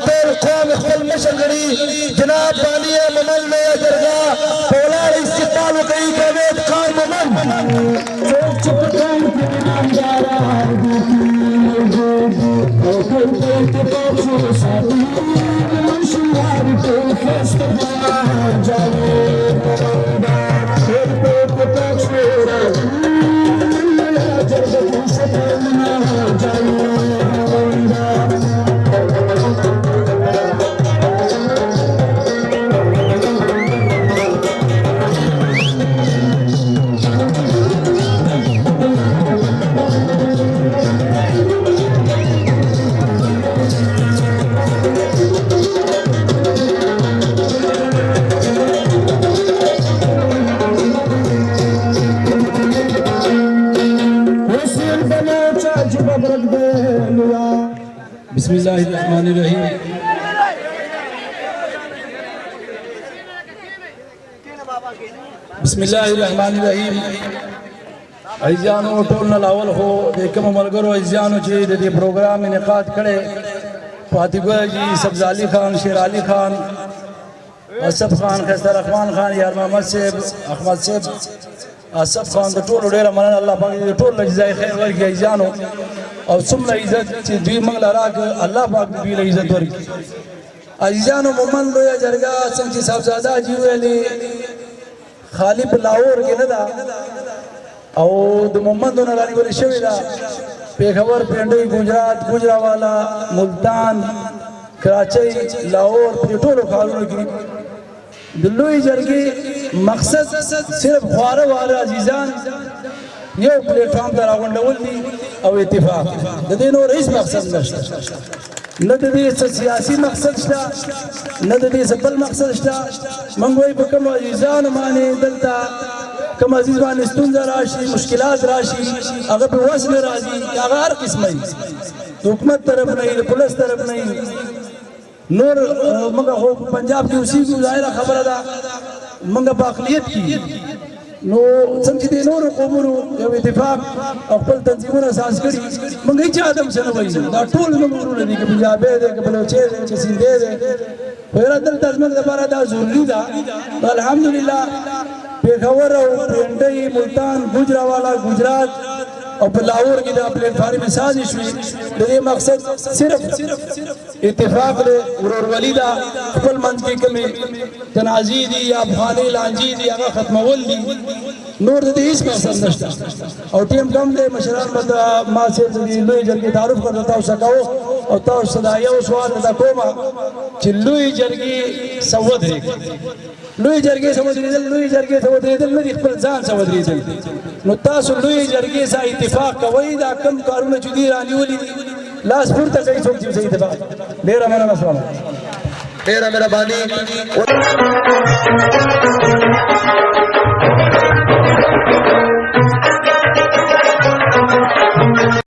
ټول قوم خپل مشر ګڼي جناب بانی مومن لویه جرګه په ولاړه استقبال وکړي جاوید خان مومن بسم الله الرحمن الرحیم بسم الله الرحمن الرحیم عزیزانو ټول نه لاول خو د کوم ملګرو عزیزانو چې د دې پروګرام انعقاد کړي فاتح ګل جی سبز علي خان شیر علي خان اسف خان خسر رحمان خان یار محمد صاحب احمد صاحب اسف خان د ټولو ډیره مننه الله پاک دې ټول جزای خیر ورکړي عزیزانو او څومره عزت چې دوی موږ له راکړه الله پاک دوی له عزت ورکړي عزیزانو مومن لویه جرګه څنګه صاحبزاده جی ویلي خالی په لاهور کې نه ده او د مومندونو رانیول شوې ده پېښور پنډۍ ګجرات ګوجراوالا ملتان کراچۍ لاهور په ټولو ښارونو کې د لویې جرګې مقصد صرف خواره واره عزیزان یو پلیټفارم ته راغونډول دي او اتفاق د دې نور هیڅ مقصد نشته نه د دې سیاسي مقصد شته نه د دې بل مقصد شته موږ وایو په کوم عزیزانو باندې دلته کوم عزیز باندې ستونزه راشي مشکلات راشي هغه په وس نه راځي هغه هر قسمه د حکومت طرف نه د پولیس طرف نه نور موږ خو پنجاب کې اوسېږو ظاهره خبره ده موږ په اقلیت کې نو څنګه چې نور قومونو یو اتفاق او خپل تنظیمونه اساس کړي موږ هیڅ ادم سره وایي دا ټول موږ ورونه دي چې پنجابي دي چې بلوچي دي چې سندي دي ویرا دلته زموږ لپاره دا ضروري ده الحمدلله پېښور او پنډۍ ملتان ګوجراوالا ګجرات او په لاهور کې د پلیټفارم سازش شوي د دې مقصد صرف اتفاق دی ورورولي ده خپل منځ کې کومې تنازع دي یا افغاني لانجې دي هغه ختمول دي نور د دې هیڅ مقصد نشته او ټیم کم دی مشران به ما صرف د لویې جرګې تعارف کړو تاسو کوو او تاسو دا یو سوال درته کوم چې لویې جرګې څه ودرېږي لویې جرګې څه ودرېدل لویې جرګې څه ودرېدل نه دي خپل ځان څه ودرېدل نو تاسو لویې جرګې سره اتفاق کوئ دا کم کارونه چې دوی رانیولي دي لاس پورته کوي څوک چې اتفاق ډېره مننه ډېره مهرباني